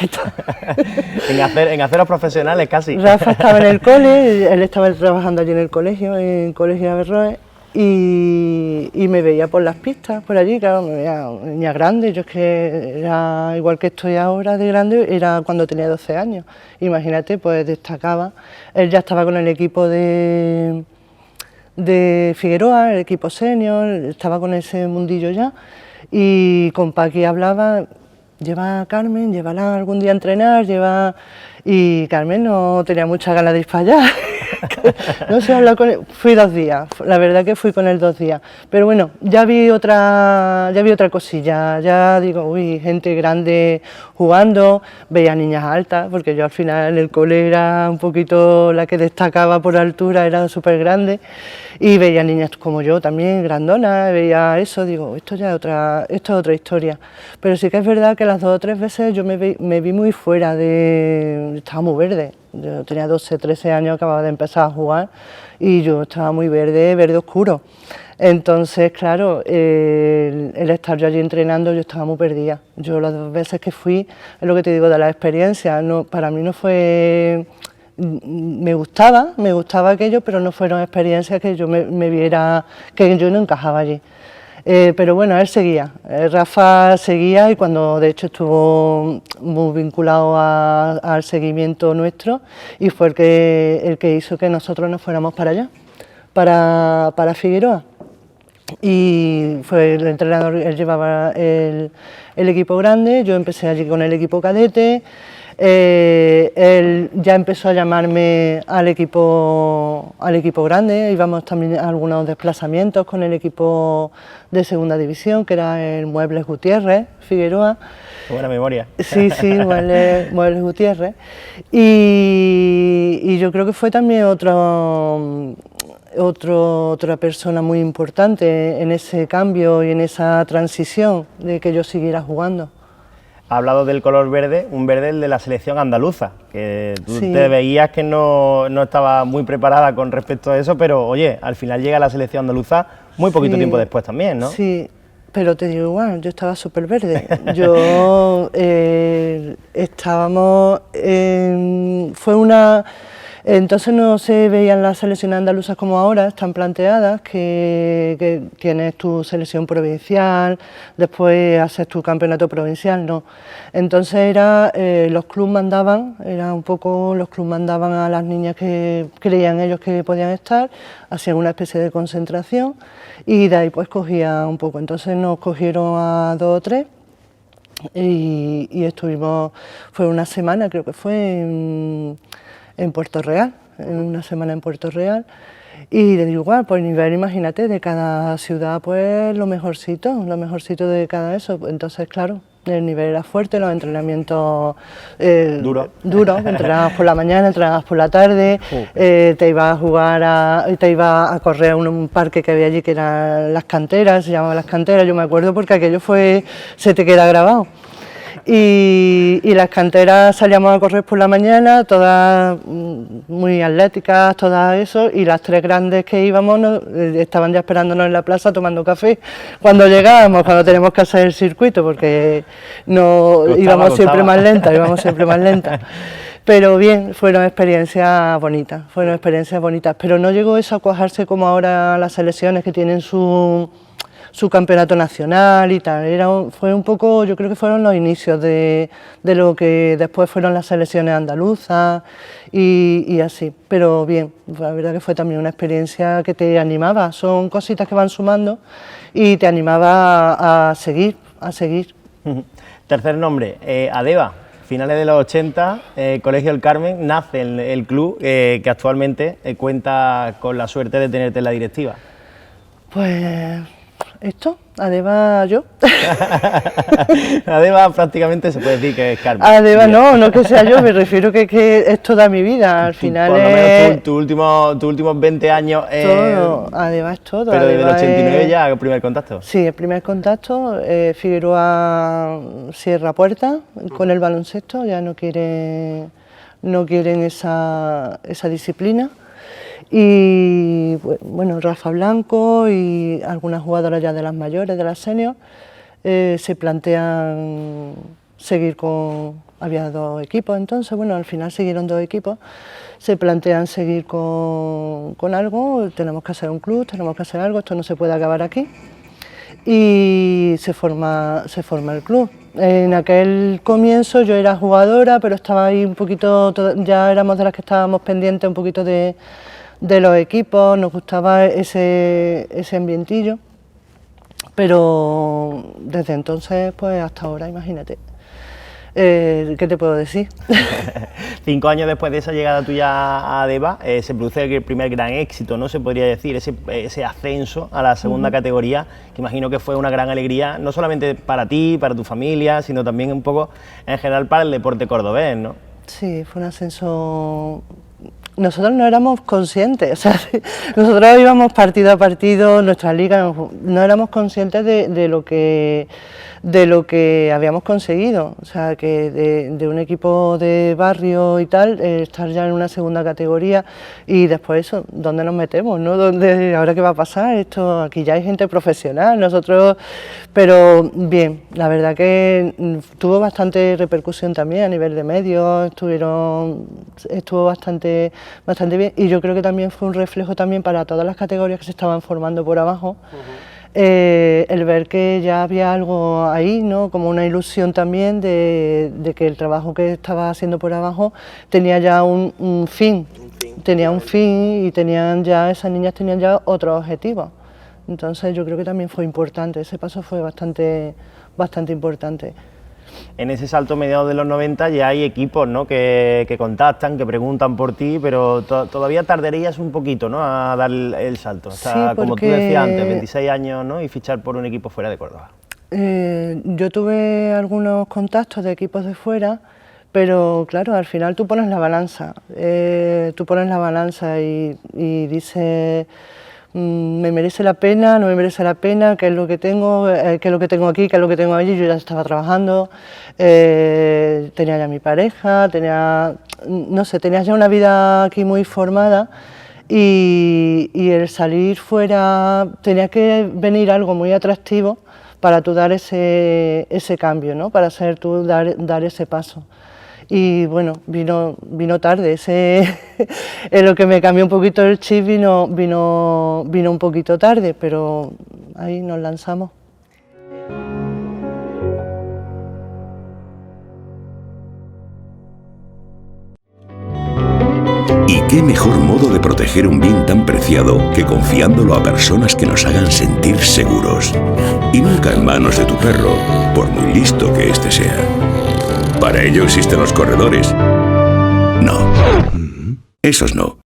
haceros profesionales casi. Rafa estaba en el cole, él estaba trabajando allí en el colegio, en Colegio Averroes, y me veía por las pistas, por allí, claro, me veía niña grande, yo es que era igual que estoy ahora de grande, era cuando tenía 12 años, imagínate, pues destacaba, él ya estaba con el equipo de Figueroa, el equipo senior, estaba con ese mundillo ya, y con Paqui hablaba, lleva a Carmen, llévala algún día a entrenar, y Carmen no tenía muchas ganas de ir para allá. No sé, hablar con él. Fui 2 días, la verdad que fui con él 2 días, pero bueno, ya vi otra cosilla, ya digo, uy, gente grande jugando, veía niñas altas, porque yo al final en el cole era un poquito la que destacaba por altura, era súper grande, y veía niñas como yo también, grandonas, veía eso, digo, esto es otra historia, pero sí que es verdad que las 2 o 3 veces yo me vi muy fuera estaba muy verde. Yo tenía 12, 13 años, acababa de empezar a jugar y yo estaba muy verde oscuro. Entonces, claro, el estar yo allí entrenando, yo estaba muy perdida. Yo las 2 veces que fui, es lo que te digo de la experiencia, no, para mí no fue... Me gustaba aquello, pero no fueron experiencias que yo me viera, que yo no encajaba allí. Pero bueno, él seguía, Rafa seguía y cuando de hecho estuvo muy vinculado al seguimiento nuestro y fue el que hizo que nosotros nos fuéramos para allá, para Figueroa. Y fue el entrenador, él llevaba el equipo grande, yo empecé allí con el equipo cadete. Él ya empezó a llamarme al equipo grande, íbamos también a algunos desplazamientos con el equipo de segunda división, que era el Muebles Gutiérrez, Figueroa. Buena memoria. Sí, Muebles Gutiérrez. Y yo creo que fue también otra persona muy importante en ese cambio y en esa transición de que yo siguiera jugando. Ha hablado del color verde, un verde el de la selección andaluza, que tú Sí. te veías que no estaba muy preparada con respecto a eso, pero oye, al final llega la selección andaluza muy poquito Sí, tiempo después también, ¿no? Sí, pero te digo igual, yo estaba súper verde. Yo fue una... Entonces no se veían las selecciones andaluzas como ahora, están planteadas, que tienes tu selección provincial, después haces tu campeonato provincial, no. Entonces los clubes mandaban, los clubes mandaban a las niñas que creían ellos que podían estar, hacían una especie de concentración y de ahí pues cogían un poco. Entonces nos cogieron a 2 o 3 y estuvimos, fue una semana, creo que fue en Puerto Real, una semana en Puerto Real, y de igual, por nivel, imagínate, de cada ciudad, pues lo mejorcito de cada eso. Entonces, claro, el nivel era fuerte, los entrenamientos duros, entrenabas por la mañana, entrenabas por la tarde, te ibas a jugar, te ibas a correr a un parque que había allí que eran Las Canteras, se llamaba Las Canteras, yo me acuerdo porque aquello se te queda grabado. Y Las Canteras salíamos a correr por la mañana, todas muy atléticas, todas eso, y las 3 grandes que íbamos estaban ya esperándonos en la plaza tomando café cuando llegábamos, cuando teníamos que hacer el circuito, porque íbamos siempre más lentas. Pero bien, fueron experiencias bonitas, pero no llegó eso a cuajarse como ahora las selecciones que tienen su campeonato nacional y tal. Fue un poco, yo creo que fueron los inicios de lo que después fueron las selecciones andaluzas y así, pero bien, la verdad que fue también una experiencia que te animaba, son cositas que van sumando y te animaba a seguir. Tercer nombre, Adeva. Finales de los 80, Colegio del Carmen, nace el club que actualmente cuenta con la suerte de tenerte en la directiva. Pues esto, Adeva yo. Adeva prácticamente se puede decir que es Carmen. Adeva no que sea yo, me refiero que es toda mi vida, al final por lo menos tus últimos 20 años. Todo, Adeva es todo. Pero Adeva desde el 89 ya el primer contacto. Sí, el primer contacto, Figueroa cierra puertas con el baloncesto, ya no quieren esa disciplina. Y bueno, Rafa Blanco y algunas jugadoras ya de las mayores, de las seniors, se plantean seguir había 2 equipos entonces, bueno, al final siguieron 2 equipos, se plantean seguir con algo, tenemos que hacer un club, tenemos que hacer algo, esto no se puede acabar aquí, y se forma el club. En aquel comienzo yo era jugadora, pero estaba ahí un poquito, ya éramos de las que estábamos pendientes un poquito de los equipos, nos gustaba ese ambientillo, pero desde entonces pues hasta ahora, imagínate. ¿Qué te puedo decir? 5 años después de esa llegada tuya a Adeva, se produce el primer gran éxito, ¿no? Se podría decir, ese ascenso a la segunda categoría, que imagino que fue una gran alegría, no solamente para ti, para tu familia, sino también un poco en general para el deporte cordobés, ¿no? Sí, fue un ascenso. Nosotros no éramos conscientes, o sea, nosotros íbamos partido a partido, nuestra liga, no éramos conscientes de lo que de lo que habíamos conseguido, o sea, que de un equipo de barrio y tal, estar ya en una segunda categoría y después eso, ¿dónde nos metemos, no? ¿Ahora qué va a pasar? Esto, aquí ya hay gente profesional, nosotros, pero bien, la verdad que tuvo bastante repercusión también a nivel de medios, estuvo bastante bien y yo creo que también fue un reflejo también para todas las categorías que se estaban formando por abajo. El ver que ya había algo ahí, ¿no? Como una ilusión también de que el trabajo que estaba haciendo por abajo tenía ya un fin, tenía un fin y esas niñas tenían ya otros objetivos. Entonces yo creo que también fue importante, ese paso fue bastante importante. En ese salto mediados de los 90 ya hay equipos, ¿no?, que contactan, que preguntan por ti, pero todavía tardarías un poquito, ¿no?, a dar el salto, hasta, sí, como tú decías antes, 26 años, ¿no?, y fichar por un equipo fuera de Córdoba. Yo tuve algunos contactos de equipos de fuera, pero claro, al final tú pones la balanza, y dices, me merece la pena, no me merece la pena, qué es lo que tengo, qué es lo que tengo aquí, qué es lo que tengo allí. Yo ya estaba trabajando, tenía ya mi pareja, tenía ya una vida aquí muy formada y el salir fuera tenía que venir algo muy atractivo para tú dar ese cambio, ¿no? Para dar ese paso. Y bueno, vino tarde, es lo que me cambió un poquito el chip, vino un poquito tarde, pero ahí nos lanzamos. ¿Y qué mejor modo de proteger un bien tan preciado que confiándolo a personas que nos hagan sentir seguros? Y nunca en manos de tu perro, por muy listo que éste sea. Para ello existen los corredores. No. Esos no.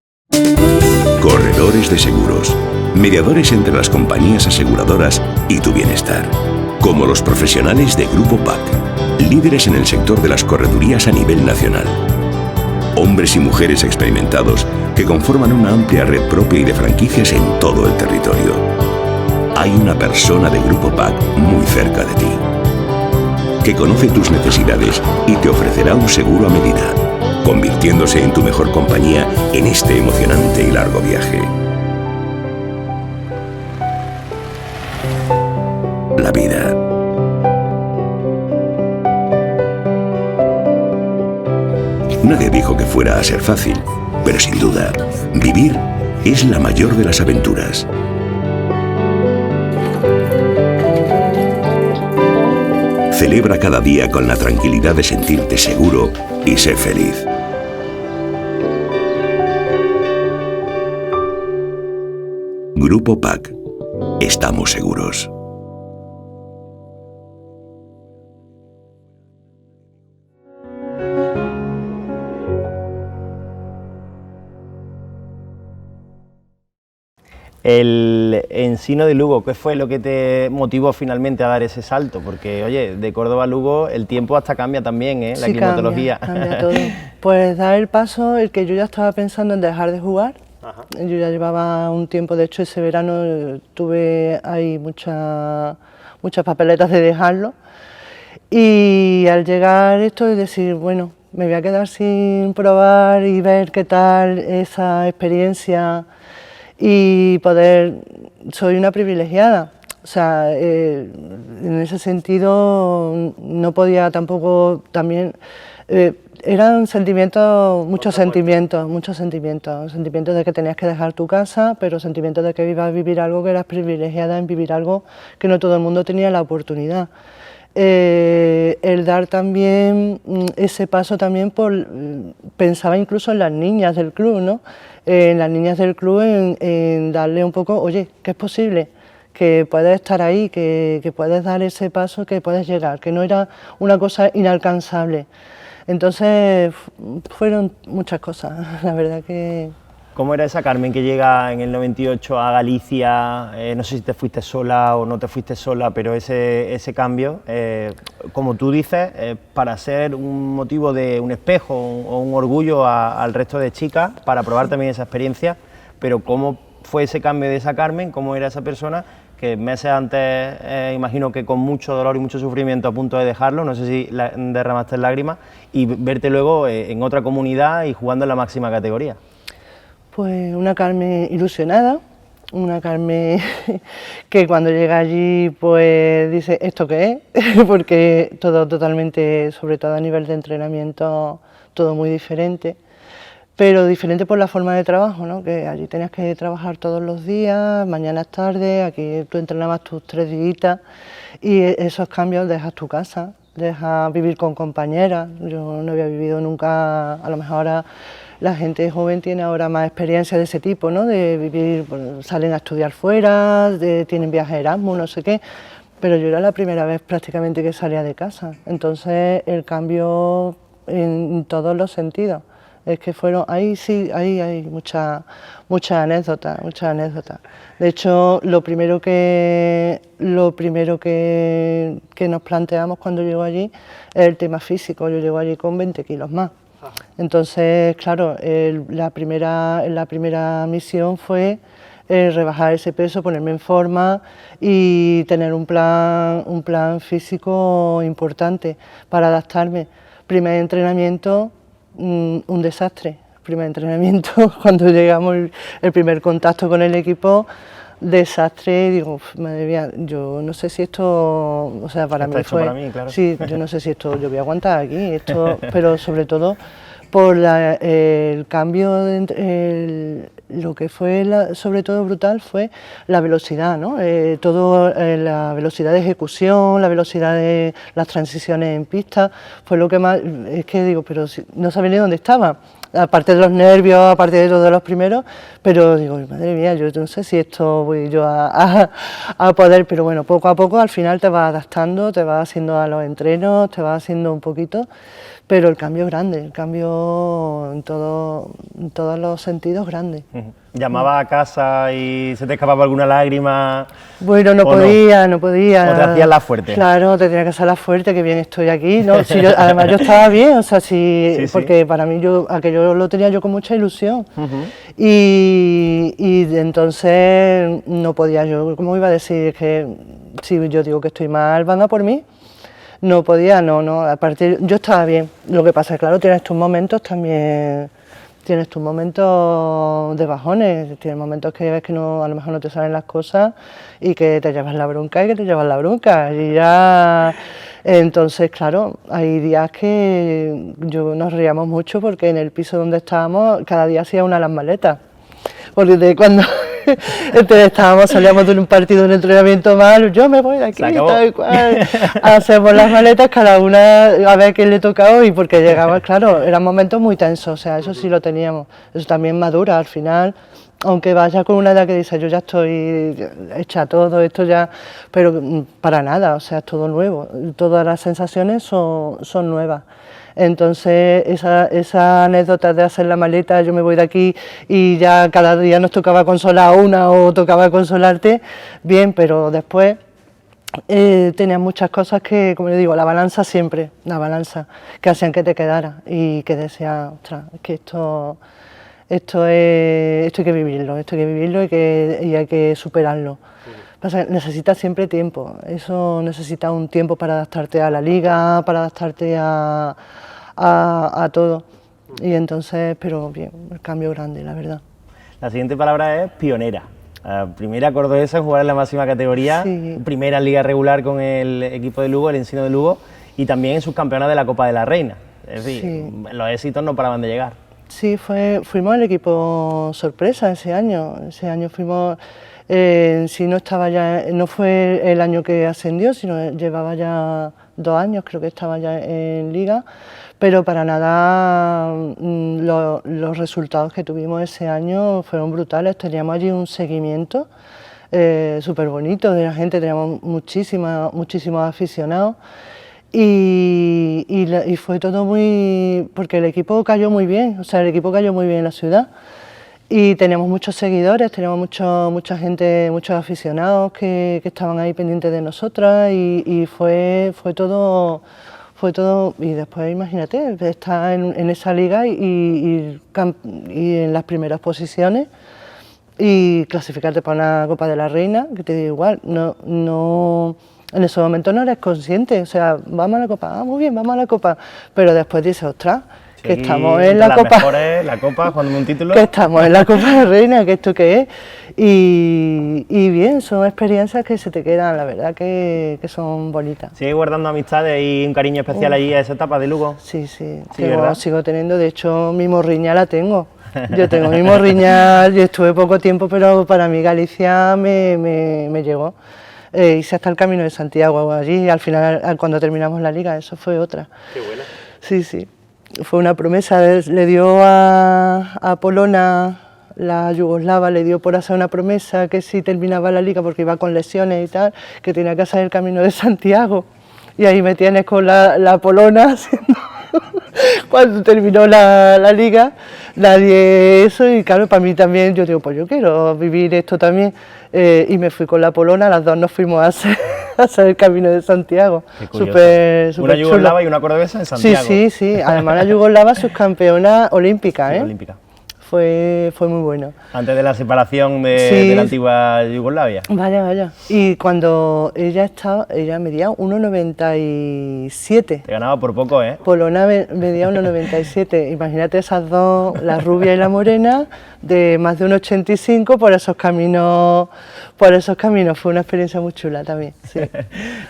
Corredores de seguros. Mediadores entre las compañías aseguradoras y tu bienestar. Como los profesionales de Grupo PAC, líderes en el sector de las corredurías a nivel nacional. Hombres y mujeres experimentados que conforman una amplia red propia y de franquicias en todo el territorio. Hay una persona de Grupo PAC muy cerca de ti, que conoce tus necesidades y te ofrecerá un seguro a medida, convirtiéndose en tu mejor compañía en este emocionante y largo viaje. La vida. Nadie dijo que fuera a ser fácil, pero sin duda, vivir es la mayor de las aventuras. Celebra cada día con la tranquilidad de sentirte seguro y sé feliz. Grupo PAC. Estamos seguros. El Ensino de Lugo, ¿qué fue lo que te motivó finalmente a dar ese salto? Porque, oye, de Córdoba a Lugo el tiempo hasta cambia también, ¿eh? La climatología. Cambia todo. Pues dar el paso, el que yo ya estaba pensando en dejar de jugar. Ajá. Yo ya llevaba un tiempo, de hecho ese verano tuve ahí muchas papeletas de dejarlo. Y al llegar esto y decir, bueno, me voy a quedar sin probar y ver qué tal esa experiencia. Y soy una privilegiada, o sea, en ese sentido no podía tampoco también, eran sentimientos, muchos sentimientos de que tenías que dejar tu casa, pero sentimientos de que ibas a vivir algo, que eras privilegiada en vivir algo que no todo el mundo tenía la oportunidad. El dar también ese paso también pensaba incluso en las niñas del club, ¿no? En las niñas del club, en darle un poco, oye, que es posible, que puedes estar ahí, que puedes dar ese paso, que puedes llegar, que no era una cosa inalcanzable. Entonces fueron muchas cosas, la verdad que... ¿Cómo era esa Carmen que llega en el 98 a Galicia? No sé si te fuiste sola o no te fuiste sola, pero ese cambio, como tú dices, para ser un motivo de un espejo o un orgullo al resto de chicas, para probar también esa experiencia, pero ¿cómo fue ese cambio de esa Carmen? ¿Cómo era esa persona que meses antes, imagino que con mucho dolor y mucho sufrimiento a punto de dejarlo, no sé si derramaste lágrimas, y verte luego en otra comunidad y jugando en la máxima categoría. Pues una Carmen ilusionada, una Carmen que cuando llega allí pues dice ¿esto qué es? Porque todo totalmente, sobre todo a nivel de entrenamiento, todo muy diferente, pero diferente por la forma de trabajo, ¿no? Que allí tenías que trabajar todos los días, mañanas, tardes, aquí tú entrenabas tus 3 días y esos cambios dejas tu casa, dejas vivir con compañeras. Yo no había vivido nunca, a lo mejor ahora la gente joven tiene ahora más experiencia de ese tipo, ¿no? De vivir, pues, salen a estudiar fuera, tienen viajes Erasmus, no sé qué, pero yo era la primera vez prácticamente que salía de casa, entonces el cambio en todos los sentidos. Es que fueron, ahí sí, ahí hay muchas anécdotas, muchas anécdotas. De hecho, lo primero que nos planteamos cuando llego allí es el tema físico. Yo llego allí con 20 kilos más. Entonces, claro, la primera misión fue rebajar ese peso, ponerme en forma y tener un plan físico importante para adaptarme. Primer entrenamiento, un desastre. Primer entrenamiento, cuando llegamos el primer contacto con el equipo, desastre. Digo, madre mía, yo no sé si esto, o sea, para mí fue, para mí, claro. Sí, yo no sé si esto yo voy a aguantar aquí, esto, pero sobre todo por el cambio, lo que fue sobre todo brutal fue la velocidad, ¿no? La velocidad de ejecución, la velocidad de las transiciones en pista, fue lo que más, es que digo, pero si, no sabía ni dónde estaba, aparte de los nervios, aparte de todos los primeros, pero digo, madre mía, yo no sé si esto voy yo a poder, pero bueno, poco a poco al final te vas adaptando, te vas haciendo a los entrenos, te vas haciendo un poquito, pero el cambio es grande, el cambio en todos los sentidos grande. ¿Llamaba a casa y se te escapaba alguna lágrima? Bueno, no podía. ¿O te hacías la fuerte? Claro, te tenía que hacer la fuerte, que bien estoy aquí. No, si además yo estaba bien, o sea, porque para mí aquello lo tenía yo con mucha ilusión. Y entonces no podía yo, ¿cómo iba a decir? Es que si yo digo que estoy mal, van a por mí. No podía, no, aparte yo estaba bien, lo que pasa es claro, tienes tus momentos también, tienes tus momentos de bajones, tienes momentos que ves que no, a lo mejor no te salen las cosas y que te llevas la bronca y ya, entonces claro, hay días que nos reíamos mucho porque en el piso donde estábamos cada día hacía una de las maletas, porque cuando salíamos de un partido de entrenamiento mal, yo me voy de aquí, tal cual, hacemos las maletas cada una a ver quién le tocaba y porque llegaba, claro, eran momentos muy tensos, o sea, eso sí lo teníamos, eso también madura al final, aunque vaya con una edad que dice yo ya estoy hecha todo esto ya, pero para nada, o sea, es todo nuevo, todas las sensaciones son nuevas. Entonces esa anécdota de hacer la maleta, yo me voy de aquí y ya cada día nos tocaba consolar a una o tocaba consolarte, bien, pero después tenías muchas cosas que, como yo digo, la balanza siempre, la balanza, que hacían que te quedara y que decías, ostras, es que esto hay que vivirlo, y hay que superarlo. Necesitas siempre tiempo, eso necesita un tiempo para adaptarte a la liga, para adaptarte a todo. Y entonces, pero bien, el cambio grande, la verdad. La siguiente palabra es pionera. Primera cordobesa en jugar en la máxima categoría, sí. Primera en liga regular con el equipo de Lugo, el Ensino de Lugo, y también en subcampeona de la Copa de la Reina. Es decir, sí. Los éxitos no paraban de llegar. Sí, fuimos el equipo sorpresa ese año. Ese año fuimos, si no estaba ya, no fue el año que ascendió, sino llevaba ya 2 años, creo que estaba ya en liga, pero para nada los resultados que tuvimos ese año fueron brutales. Teníamos allí un seguimiento súper bonito de la gente, teníamos muchísimos aficionados. Y fue todo muy, porque el equipo cayó muy bien, o sea, el equipo cayó muy bien en la ciudad y teníamos muchos seguidores, teníamos mucha gente, muchos aficionados que estaban ahí pendientes de nosotras y fue todo, y después imagínate, estar en esa liga y en las primeras posiciones, y clasificarte para una Copa de la Reina, que te digo igual, no, en ese momento no eres consciente, o sea, vamos a la Copa, muy bien, vamos a la Copa, pero después dices, ostras, que estamos en la Copa, la Copa, jugando un título. Que estamos en la Copa de Reina, que esto qué es, y bien, son experiencias que se te quedan, la verdad que son bonitas. ¿Sigues guardando amistades y un cariño especial allí a esa etapa de Lugo? Sí, sí, ¿verdad? sigo teniendo, de hecho mi morriña la tengo. Yo tengo mi morriña, yo estuve poco tiempo, pero para mí Galicia me llegó. Hice hasta el Camino de Santiago allí, al final, cuando terminamos la liga, eso fue otra. Qué buena. Sí, sí, fue una promesa, le dio a Polona, la yugoslava, le dio por hacer una promesa que si terminaba la liga, porque iba con lesiones y tal, que tenía que hacer el Camino de Santiago. Y ahí me tienes con la Polona haciendo... Cuando terminó la liga, nadie eso, y claro, para mí también, yo digo, pues yo quiero vivir esto también, y me fui con la Polona, las dos nos fuimos a hacer el Camino de Santiago. Súper una yugoslava y una cordobesa en Santiago. Sí, además la yugoslava subcampeona olímpica, sí, olímpica. Fue muy bueno. Antes de la separación de la antigua Yugoslavia. Vaya. Y cuando ella medía 1,97. Te ganaba por poco, ¿eh? Polona medía 1,97. Imagínate esas dos, la rubia y la morena, de más de 1,85 por esos caminos. Fue una experiencia muy chula también. Sí.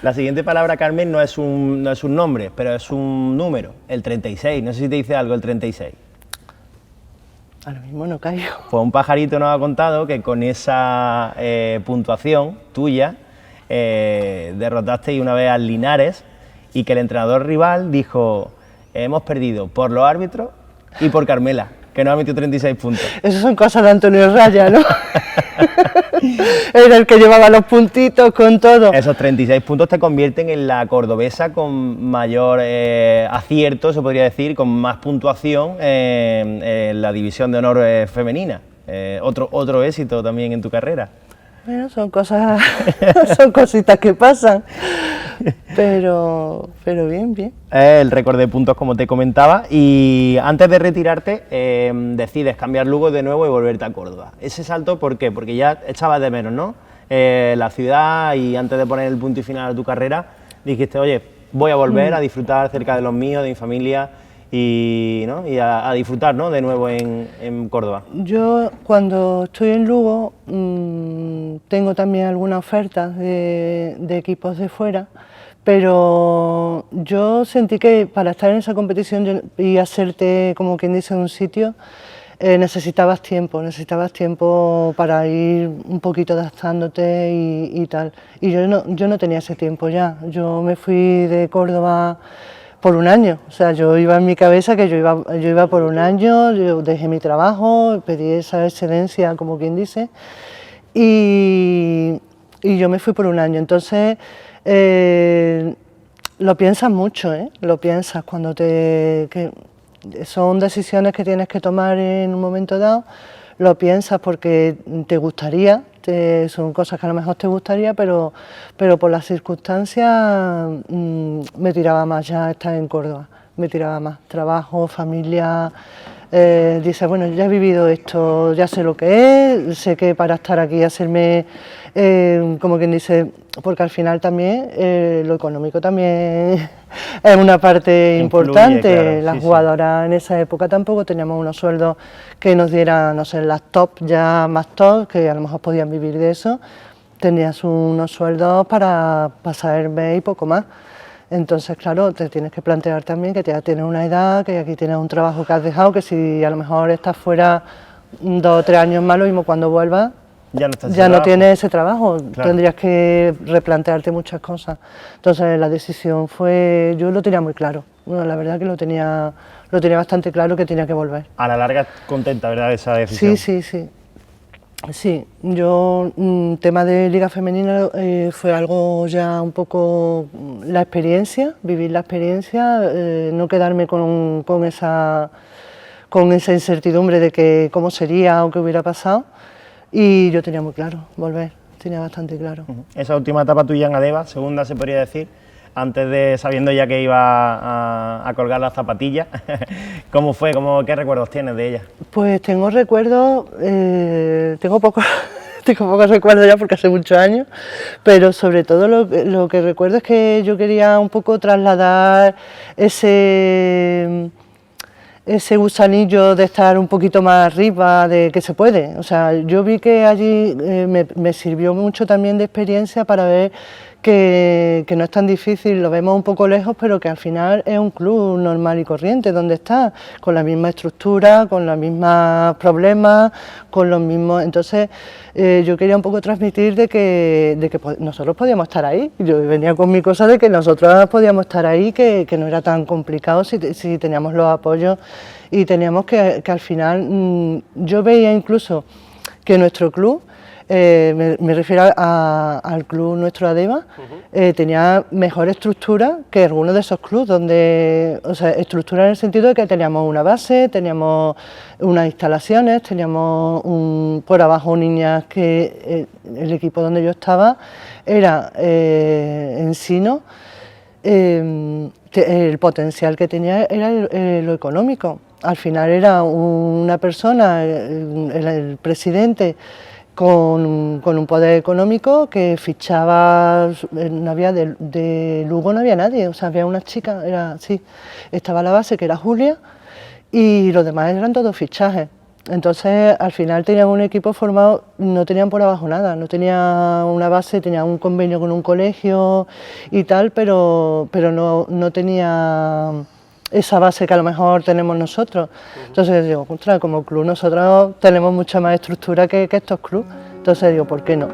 La siguiente palabra, Carmen, no es un nombre, pero es un número, el 36. No sé si te dice algo el 36. Ahora mismo no caigo. Pues un pajarito nos ha contado que con esa puntuación tuya derrotasteis una vez al Linares y que el entrenador rival dijo: hemos perdido por los árbitros y por Carmela, que nos ha metido 36 puntos. Esas son cosas de Antonio Raya, ¿no? Era el que llevaba los puntitos con todo. Esos 36 puntos te convierten en la cordobesa con mayor acierto, se podría decir, con más puntuación en la división de honor femenina. Otro éxito también en tu carrera. Bueno, son cositas que pasan, pero bien. El récord de puntos, como te comentaba, y antes de retirarte decides cambiar Lugo de nuevo y volverte a Córdoba. Ese salto, ¿por qué? Porque ya echabas de menos, ¿no? La ciudad, y antes de poner el punto y final a tu carrera, dijiste, oye, voy a volver a disfrutar cerca de los míos, de mi familia, y a disfrutar, ¿no?, de nuevo en Córdoba. Yo, cuando estoy en Lugo, tengo también algunas ofertas de equipos de fuera, pero yo sentí que para estar en esa competición y hacerte, como quien dice, un sitio, necesitabas tiempo para ir un poquito adaptándote y tal. Y yo no tenía ese tiempo ya. Yo me fui de Córdoba por un año, o sea, yo iba en mi cabeza que yo iba por un año, yo dejé mi trabajo, pedí esa excedencia, como quien dice, y yo me fui por un año. Entonces, lo piensas mucho, lo piensas cuando que son decisiones que tienes que tomar en un momento dado, lo piensas porque te gustaría, son cosas que a lo mejor te gustaría, pero por las circunstancias me tiraba más ya estar en Córdoba, me tiraba más trabajo, familia. Dices, bueno, ya he vivido esto, ya sé lo que es, sé que para estar aquí hacerme, como quien dice, porque al final también lo económico también es una parte importante. Claro, las jugadoras en esa época tampoco teníamos unos sueldos que nos dieran, no sé, las top, ya más top, que a lo mejor podían vivir de eso, tenías unos sueldos para pasar el mes y poco más. Entonces, claro, te tienes que plantear también que ya tienes una edad, que aquí tienes un trabajo que has dejado, que si a lo mejor estás fuera 2 o 3 años más, lo mismo cuando vuelvas, ya no tienes ese trabajo, claro. Tendrías que replantearte muchas cosas. Entonces, la decisión fue, yo lo tenía muy claro, bueno, la verdad que lo tenía bastante claro que tenía que volver. A la larga, contenta, ¿verdad?, de esa decisión. Sí, yo, tema de Liga Femenina fue algo ya un poco la experiencia, vivir la experiencia, no quedarme con esa incertidumbre de que cómo sería o qué hubiera pasado, y yo tenía muy claro volver, tenía bastante claro. Esa última etapa tuya en Adeva, segunda se podría decir, antes de, sabiendo ya que iba a colgar las zapatillas. ¿Cómo fue? ¿Qué recuerdos tienes de ella? Pues tengo recuerdos, tengo pocos recuerdos ya porque hace muchos años, pero sobre todo lo que recuerdo es que yo quería un poco trasladar ese gusanillo de estar un poquito más arriba, de que se puede. O sea, yo vi que allí me sirvió mucho también de experiencia para ver que no es tan difícil, lo vemos un poco lejos, pero que al final es un club normal y corriente, donde está, con la misma estructura, con los mismos problemas, con los mismos... Entonces, yo quería un poco transmitir de que nosotros podíamos estar ahí. Yo venía con mi cosa de que nosotros podíamos estar ahí, que no era tan complicado si teníamos los apoyos y teníamos que al final... yo veía incluso que nuestro club, me refiero al club nuestro Adeva, tenía mejor estructura que algunos de esos clubes, donde, o sea, estructura en el sentido de que teníamos una base, teníamos unas instalaciones, teníamos por abajo niñas que el equipo donde yo estaba era Ensino. El potencial que tenía era lo económico. Al final era una persona, el presidente, con un poder económico que fichaba, no había de Lugo no había nadie, o sea, había una chica, estaba la base que era Julia y los demás eran todos fichajes. Entonces al final tenían un equipo formado, no tenían por abajo nada, no tenía una base, tenía un convenio con un colegio y tal, pero no tenía esa base que a lo mejor tenemos nosotros. Entonces digo, ostras, como club nosotros tenemos mucha más estructura que estos clubes, entonces digo, ¿por qué no?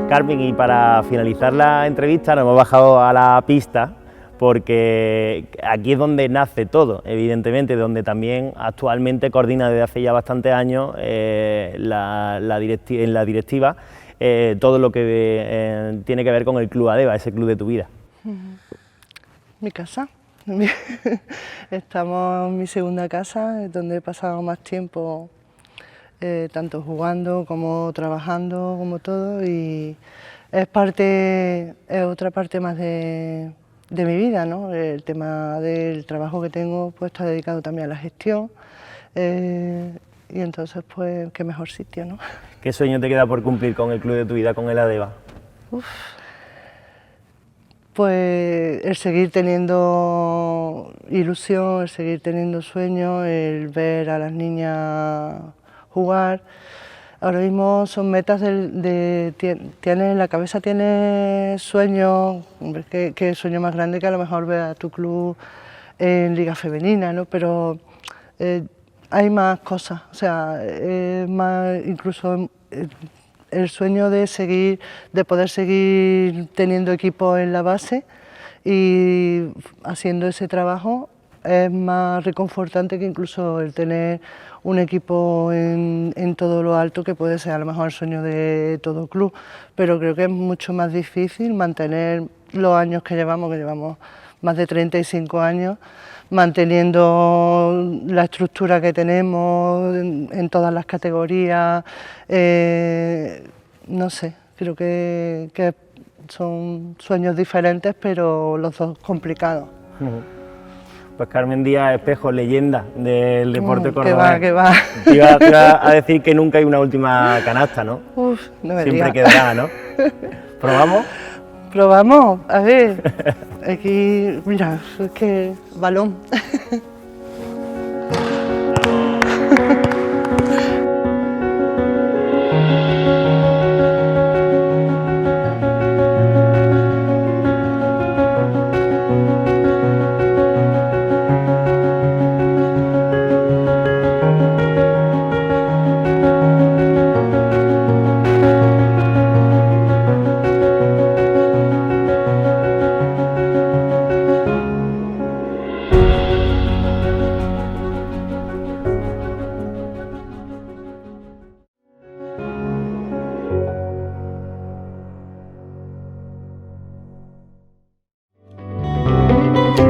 Carmen, y para finalizar la entrevista nos hemos bajado a la pista, porque aquí es donde nace todo, evidentemente, donde también actualmente coordina desde hace ya bastantes años en la directiva todo lo que tiene que ver con el Club Adeva, ese club de tu vida. Mi casa. Estamos en mi segunda casa, es donde he pasado más tiempo, tanto jugando como trabajando, como todo, y es otra parte más de mi vida, ¿no? El tema del trabajo que tengo pues está dedicado también a la gestión, y entonces pues qué mejor sitio, ¿no? ¿Qué sueño te queda por cumplir con el club de tu vida, con el Adeva? Pues el seguir teniendo ilusión, el seguir teniendo sueños, el ver a las niñas jugar. Ahora mismo son metas en la cabeza tienes sueños, qué sueño más grande que a lo mejor ver a tu club en liga femenina, ¿no? Pero hay más cosas, o sea, más incluso el sueño de poder seguir teniendo equipo en la base y haciendo ese trabajo es más reconfortante que incluso el tener un equipo en todo lo alto, que puede ser a lo mejor el sueño de todo club, pero creo que es mucho más difícil mantener los años que llevamos más de 35 años, manteniendo la estructura que tenemos en todas las categorías. No sé, creo que son sueños diferentes, pero los dos complicados. Pues Carmen Díaz Espejo, leyenda del deporte cordobés. Que va. Te iba a decir que nunca hay una última canasta, ¿no? Uf, no me siempre digas. quedará, ¿no? ¿Probamos? Probamos, a ver. Aquí, mira, es que balón.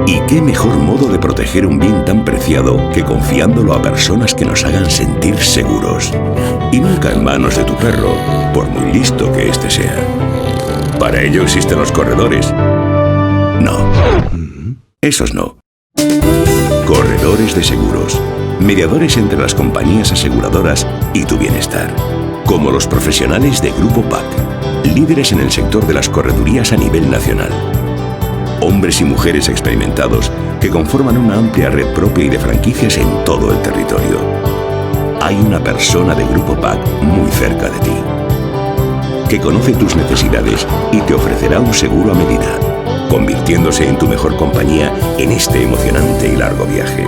¿Y qué mejor modo de proteger un bien tan preciado que confiándolo a personas que nos hagan sentir seguros? Y nunca en manos de tu perro, por muy listo que éste sea. Para ello existen los corredores. No. Esos no. Corredores de seguros. Mediadores entre las compañías aseguradoras y tu bienestar. Como los profesionales de Grupo PAC, líderes en el sector de las corredurías a nivel nacional. Hombres y mujeres experimentados que conforman una amplia red propia y de franquicias en todo el territorio. Hay una persona de Grupo PAC muy cerca de ti, que conoce tus necesidades y te ofrecerá un seguro a medida, convirtiéndose en tu mejor compañía en este emocionante y largo viaje.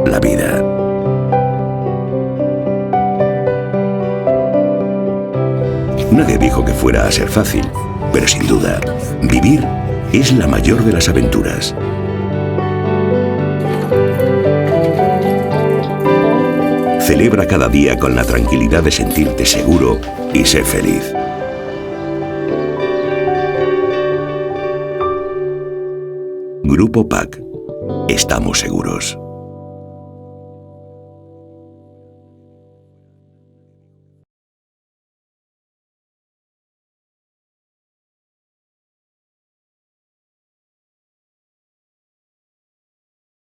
La vida. Nadie dijo que fuera a ser fácil, pero sin duda, vivir es la mayor de las aventuras. Celebra cada día con la tranquilidad de sentirte seguro y ser feliz. Grupo PAC. Estamos seguros.